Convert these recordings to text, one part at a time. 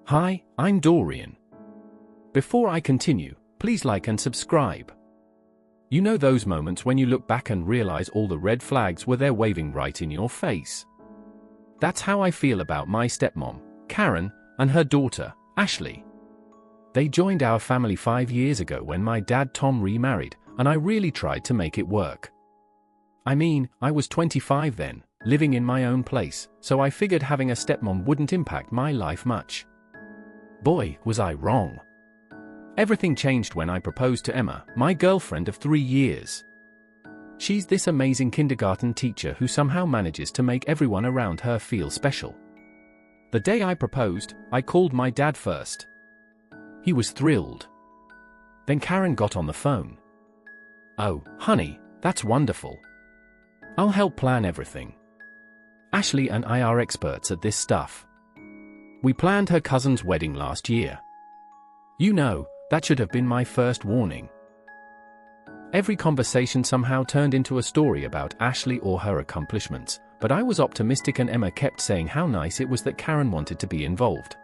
Hi, I'm Dorian. Before I continue, please like and subscribe. You know those moments when you look back and realize all the red flags were there waving right in your face? That's how I feel about my stepmom, Karen, and her daughter, Ashley. They joined our family 5 years ago when my dad Tom remarried, and I really tried to make it work. I mean, I was 25 then, living in my own place, so I figured having a stepmom wouldn't impact my life much. Boy, was I wrong. Everything changed when I proposed to Emma, my girlfriend of 3 years. She's this amazing kindergarten teacher who somehow manages to make everyone around her feel special. The day I proposed, I called my dad first. He was thrilled. Then Karen got on the phone. "Oh, honey, that's wonderful. I'll help plan everything. Ashley and I are experts at this stuff. We planned her cousin's wedding last year. You know, that should have been my first warning." Every conversation somehow turned into a story about Ashley or her accomplishments, but I was optimistic and Emma kept saying how nice it was that Karen wanted to be involved.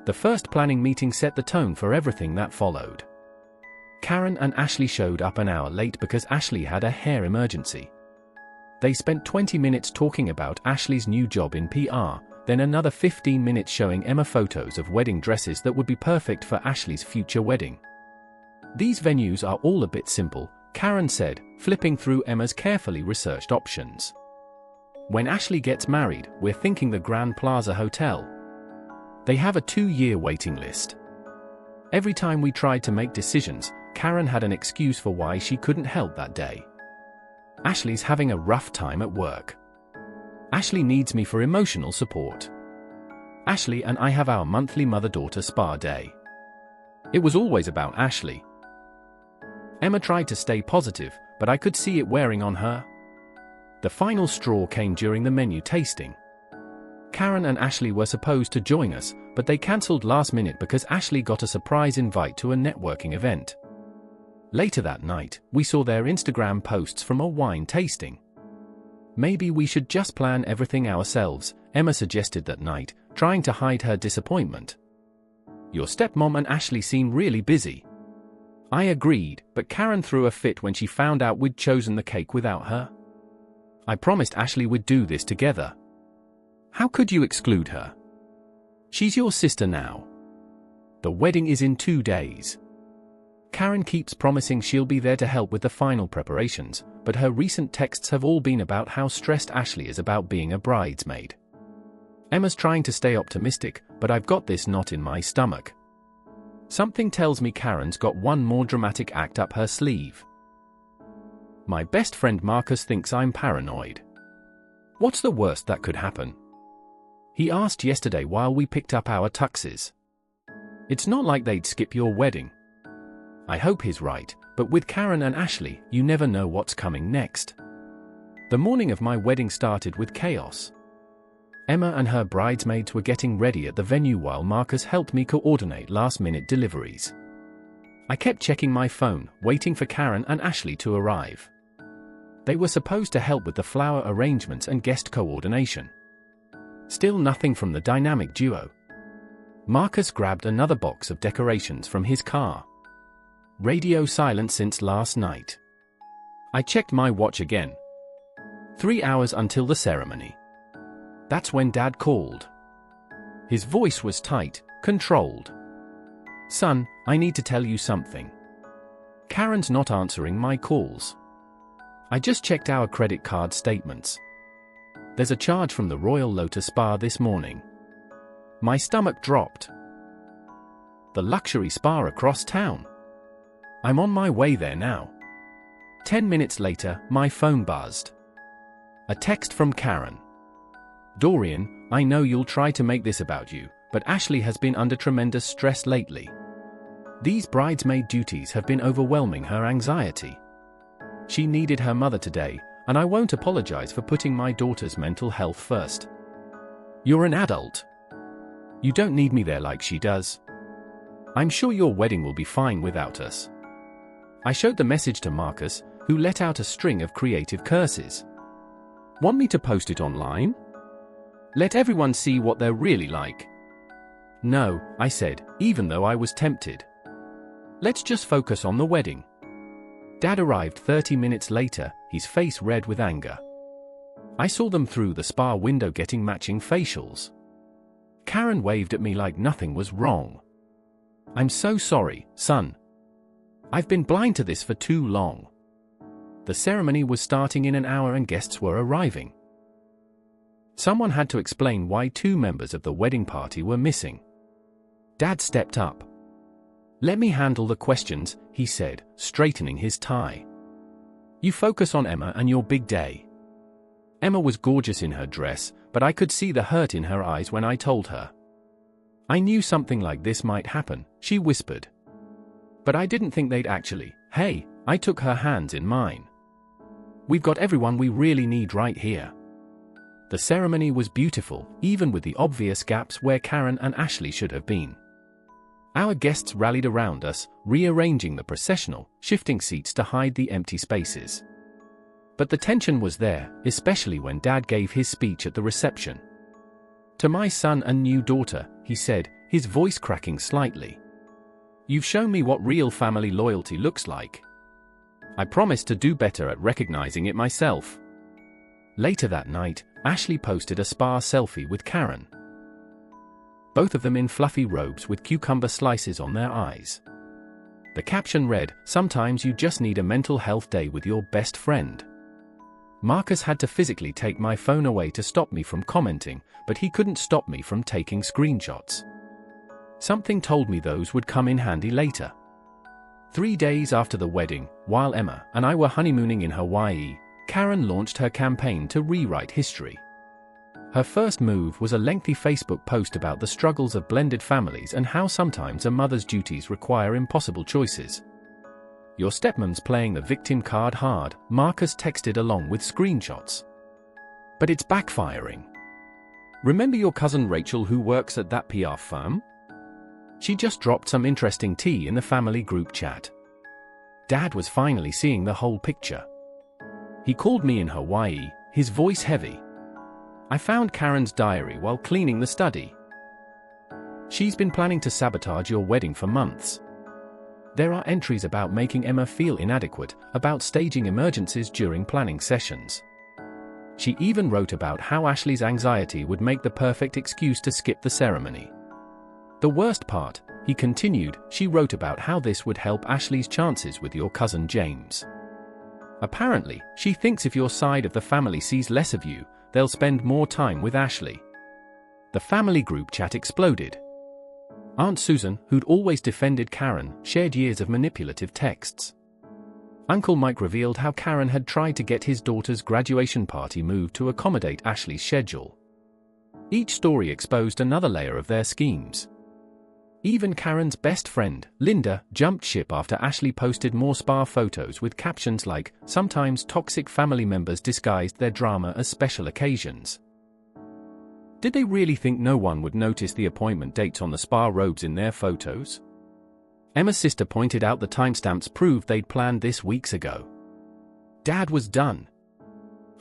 The first planning meeting set the tone for everything that followed. Karen and Ashley showed up an hour late because Ashley had a hair emergency. They spent 20 minutes talking about Ashley's new job in PR, then another 15 minutes showing Emma photos of wedding dresses that would be perfect for Ashley's future wedding. "These venues are all a bit simple," Karen said, flipping through Emma's carefully researched options. "When Ashley gets married, we're thinking the Grand Plaza Hotel. They have a 2-year waiting list." Every time we tried to make decisions, Karen had an excuse for why she couldn't help that day. "Ashley's having a rough time at work. Ashley needs me for emotional support. Ashley and I have our monthly mother-daughter spa day." It was always about Ashley. Emma tried to stay positive, but I could see it wearing on her. The final straw came during the menu tasting. Karen and Ashley were supposed to join us, but they cancelled last minute because Ashley got a surprise invite to a networking event. Later that night, we saw their Instagram posts from a wine tasting. "Maybe we should just plan everything ourselves," Emma suggested that night, trying to hide her disappointment. "Your stepmom and Ashley seem really busy." I agreed, but Karen threw a fit when she found out we'd chosen the cake without her. "I promised Ashley we'd do this together. How could you exclude her? She's your sister now. The wedding is in 2 days." Karen keeps promising she'll be there to help with the final preparations, but her recent texts have all been about how stressed Ashley is about being a bridesmaid. Emma's trying to stay optimistic, but I've got this knot in my stomach. Something tells me Karen's got one more dramatic act up her sleeve. My best friend Marcus thinks I'm paranoid. What's the worst that could happen? He asked yesterday while we picked up our tuxes. It's not like they'd skip your wedding. I hope he's right, but with Karen and Ashley, you never know what's coming next. The morning of my wedding started with chaos. Emma and her bridesmaids were getting ready at the venue while Marcus helped me coordinate last-minute deliveries. I kept checking my phone, waiting for Karen and Ashley to arrive. They were supposed to help with the flower arrangements and guest coordination. Still nothing from the dynamic duo. Marcus grabbed another box of decorations from his car. Radio silent since last night. I checked my watch again. 3 hours until the ceremony. That's when Dad called. His voice was tight, controlled. "Son, I need to tell you something. Karen's not answering my calls. I just checked our credit card statements. There's a charge from the Royal Lotus Spa this morning." My stomach dropped. The luxury spa across town. I'm on my way there now. 10 minutes later, my phone buzzed. A text from Karen. "Dorian, I know you'll try to make this about you, but Ashley has been under tremendous stress lately. These bridesmaid duties have been overwhelming her anxiety. She needed her mother today, and I won't apologize for putting my daughter's mental health first. You're an adult. You don't need me there like she does. I'm sure your wedding will be fine without us." I showed the message to Marcus, who let out a string of creative curses. "Want me to post it online? Let everyone see what they're really like." No, I said, even though I was tempted. Let's just focus on the wedding. Dad arrived 30 minutes later, his face red with anger. I saw them through the spa window getting matching facials. Karen waved at me like nothing was wrong. I'm so sorry, son. I've been blind to this for too long. The ceremony was starting in an hour and guests were arriving. Someone had to explain why 2 members of the wedding party were missing. Dad stepped up. Let me handle the questions, he said, straightening his tie. You focus on Emma and your big day. Emma was gorgeous in her dress, but I could see the hurt in her eyes when I told her. I knew something like this might happen, she whispered. But I didn't think they'd actually. Hey, I took her hands in mine. We've got everyone we really need right here. The ceremony was beautiful, even with the obvious gaps where Karen and Ashley should have been. Our guests rallied around us, rearranging the processional, shifting seats to hide the empty spaces. But the tension was there, especially when Dad gave his speech at the reception. To my son and new daughter, he said, his voice cracking slightly. You've shown me what real family loyalty looks like. I promise to do better at recognizing it myself. Later that night, Ashley posted a spa selfie with Karen. Both of them in fluffy robes with cucumber slices on their eyes. The caption read, "Sometimes you just need a mental health day with your best friend." Marcus had to physically take my phone away to stop me from commenting, but he couldn't stop me from taking screenshots. Something told me those would come in handy later. 3 days after the wedding, while Emma and I were honeymooning in Hawaii, Karen launched her campaign to rewrite history. Her first move was a lengthy Facebook post about the struggles of blended families and how sometimes a mother's duties require impossible choices. Your stepmom's playing the victim card hard, Marcus texted along with screenshots. But it's backfiring. Remember your cousin Rachel who works at that PR firm? She just dropped some interesting tea in the family group chat. Dad was finally seeing the whole picture. He called me in Hawaii, his voice heavy. I found Karen's diary while cleaning the study. She's been planning to sabotage your wedding for months. There are entries about making Emma feel inadequate, about staging emergencies during planning sessions. She even wrote about how Ashley's anxiety would make the perfect excuse to skip the ceremony. The worst part, he continued, she wrote about how this would help Ashley's chances with your cousin James. Apparently, she thinks if your side of the family sees less of you, they'll spend more time with Ashley. The family group chat exploded. Aunt Susan, who'd always defended Karen, shared years of manipulative texts. Uncle Mike revealed how Karen had tried to get his daughter's graduation party moved to accommodate Ashley's schedule. Each story exposed another layer of their schemes. Even Karen's best friend, Linda, jumped ship after Ashley posted more spa photos with captions like, "Sometimes toxic family members disguised their drama as special occasions." Did they really think no one would notice the appointment dates on the spa robes in their photos? Emma's sister pointed out the timestamps proved they'd planned this weeks ago. Dad was done.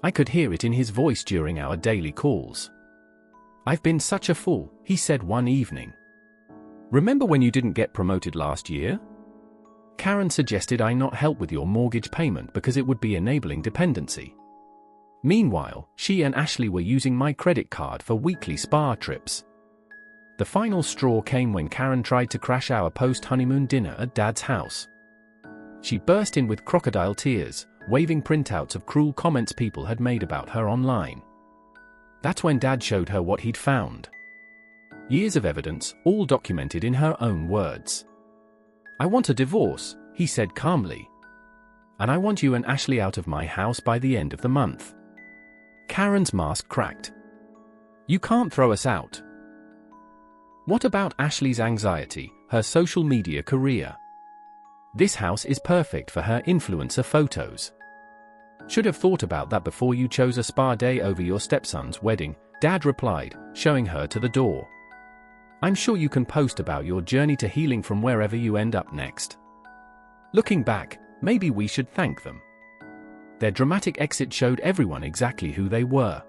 I could hear it in his voice during our daily calls. "I've been such a fool," he said one evening. "Remember when you didn't get promoted last year? Karen suggested I not help with your mortgage payment because it would be enabling dependency. Meanwhile, she and Ashley were using my credit card for weekly spa trips." The final straw came when Karen tried to crash our post-honeymoon dinner at Dad's house. She burst in with crocodile tears, waving printouts of cruel comments people had made about her online. That's when Dad showed her what he'd found. Years of evidence, all documented in her own words. "I want a divorce," he said calmly. "And I want you and Ashley out of my house by the end of the month." Karen's mask cracked. "You can't throw us out." What about Ashley's anxiety, her social media career? This house is perfect for her influencer photos. "Should have thought about that before you chose a spa day over your stepson's wedding," Dad replied, showing her to the door. "I'm sure you can post about your journey to healing from wherever you end up next." Looking back, maybe we should thank them. Their dramatic exit showed everyone exactly who they were.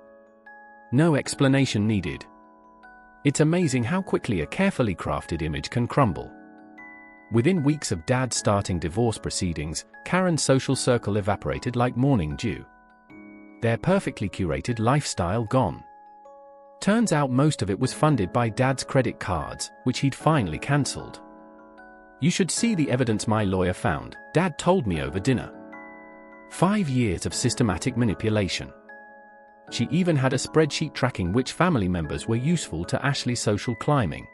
No explanation needed. It's amazing how quickly a carefully crafted image can crumble. Within weeks of Dad starting divorce proceedings, Karen's social circle evaporated like morning dew. Their perfectly curated lifestyle gone. Turns out most of it was funded by Dad's credit cards, which he'd finally cancelled. "You should see the evidence my lawyer found," Dad told me over dinner. 5 years of systematic manipulation. She even had a spreadsheet tracking which family members were useful to Ashley's social climbing.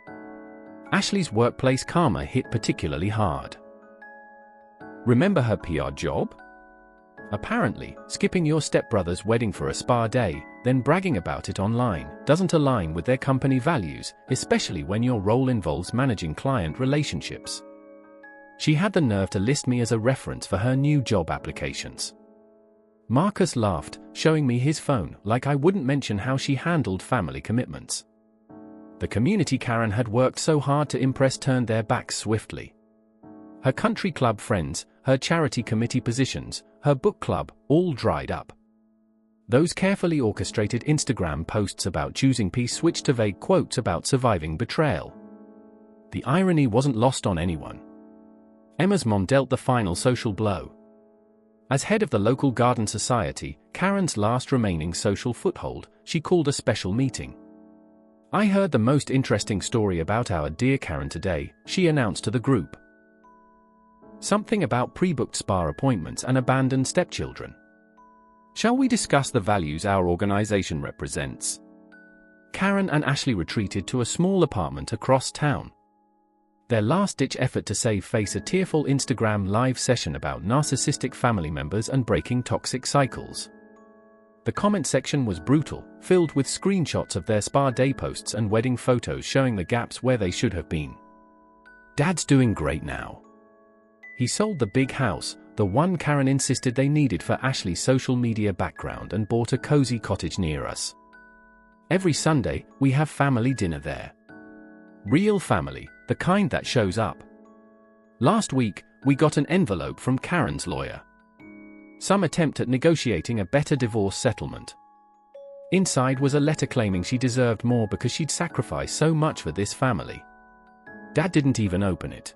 Ashley's workplace karma hit particularly hard. Remember her PR job? Apparently, skipping your stepbrother's wedding for a spa day, then bragging about it online, doesn't align with their company values, especially when your role involves managing client relationships. She had the nerve to list me as a reference for her new job applications. Marcus laughed, showing me his phone, like I wouldn't mention how she handled family commitments. The community Karen had worked so hard to impress turned their backs swiftly. Her country club friends, her charity committee positions, her book club, all dried up. Those carefully orchestrated Instagram posts about choosing peace switched to vague quotes about surviving betrayal. The irony wasn't lost on anyone. Emma's mom dealt the final social blow. As head of the local garden society, Karen's last remaining social foothold, she called a special meeting. "I heard the most interesting story about our dear Karen today," she announced to the group. "Something about pre-booked spa appointments and abandoned stepchildren. Shall we discuss the values our organization represents?" Karen and Ashley retreated to a small apartment across town. Their last-ditch effort to save face a tearful Instagram live session about narcissistic family members and breaking toxic cycles. The comment section was brutal, filled with screenshots of their spa day posts and wedding photos showing the gaps where they should have been. "Dad's doing great now. He sold the big house, the one Karen insisted they needed for Ashley's social media background, and bought a cozy cottage near us. Every Sunday, we have family dinner there. Real family, the kind that shows up. Last week, we got an envelope from Karen's lawyer. Some attempt at negotiating a better divorce settlement. Inside was a letter claiming she deserved more because she'd sacrificed so much for this family. Dad didn't even open it.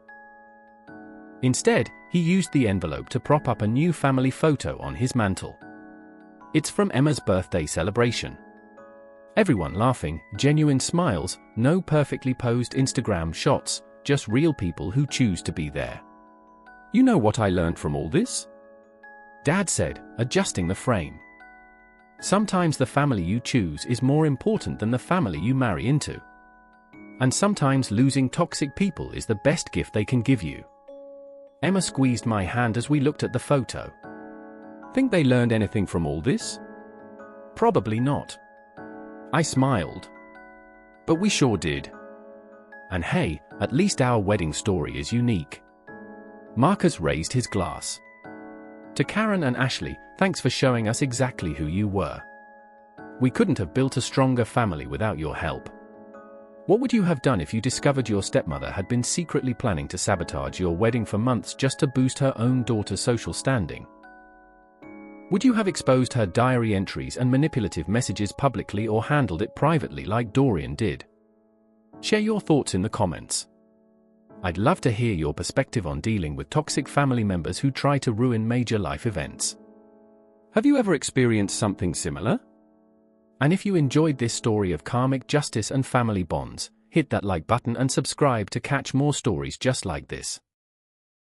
Instead, he used the envelope to prop up a new family photo on his mantle. It's from Emma's birthday celebration. Everyone laughing, genuine smiles, no perfectly posed Instagram shots, just real people who choose to be there. You know what I learned from all this?" Dad said, adjusting the frame. "Sometimes the family you choose is more important than the family you marry into. And sometimes losing toxic people is the best gift they can give you." Emma squeezed my hand as we looked at the photo. "Think they learned anything from all this?" "Probably not." I smiled. "But we sure did. And hey, at least our wedding story is unique." Marcus raised his glass. "To Karen and Ashley, thanks for showing us exactly who you were. We couldn't have built a stronger family without your help. What would you have done if you discovered your stepmother had been secretly planning to sabotage your wedding for months just to boost her own daughter's social standing? Would you have exposed her diary entries and manipulative messages publicly or handled it privately like Dorian did? Share your thoughts in the comments. I'd love to hear your perspective on dealing with toxic family members who try to ruin major life events. Have you ever experienced something similar? And if you enjoyed this story of karmic justice and family bonds, hit that like button and subscribe to catch more stories just like this.